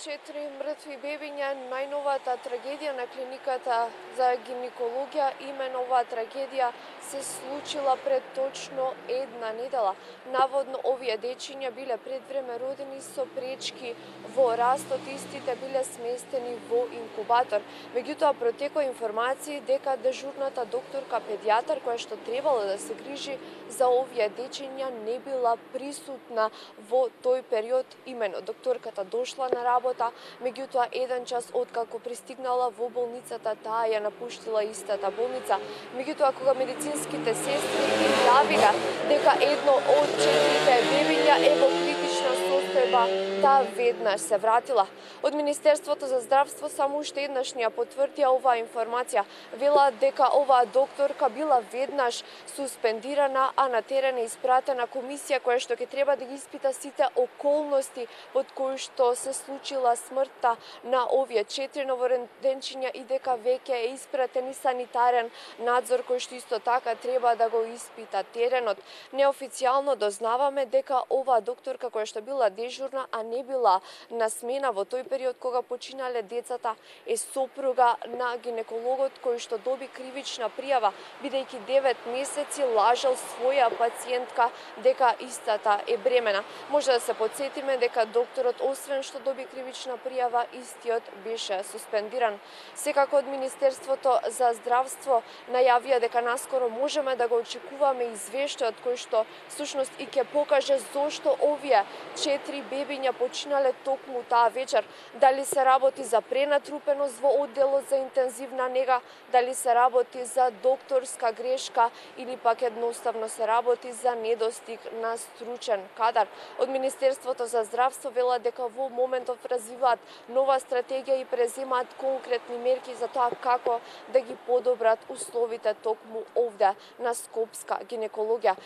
4 мртви бебиња, најновата трагедија на клиниката за гинекологија. Именно оваа трагедија се случила пред точно една недела. Наводно овие дечиња биле предвреме родени со пречки во растот, истите биле сместени во инкубатор. Меѓутоа протекоа информации дека дежурната докторка педијатар која што требало да се грижи за овие дечиња не била присутна во тој период. Именно докторката дошла на работа, меѓутоа еден час откако пристигнала во болницата, таа ја напуштила истата болница. Меѓутоа кога медицинските сестри им јавиле дека едно од 4 бебиња е во критична состојба, таа веднаш се вратила. Од Министерството за здравство само уште еднаш ни ја потврдија оваа информација. Велат дека оваа докторка била веднаш суспендирана, а на терен е испратена комисија која што ќе треба да ги испита сите околности под кои што се случила смртта на овие 4 новороденчиња и дека веќе е испратен и санитарен надзор кој што исто така треба да го испита теренот. Неофицијално дознаваме дека оваа докторка која што била дежурна, а не била на смена во тој период кога починале децата, е сопруга на гинекологот кој што доби кривична пријава, бидејќи 9 месеци лажал своја пациентка дека истата е бремена. Може да се подсетиме дека докторот, освен што доби кривична пријава, истиот беше суспендиран. Секако од Министерството за здравство најавија дека наскоро можеме да го очекуваме извештајот кој што всушност и ќе покаже зошто овие 4 бебиња починале токму таа вечер. Дали се работи за пренатрупеност во одделот за интензивна нега, дали се работи за докторска грешка или пак едноставно се работи за недостиг на стручен кадар. Од Министерството за здравство велат дека во моментов развиваат нова стратегија и преземаат конкретни мерки за тоа како да ги подобрат условите токму овде на скопска гинекологија.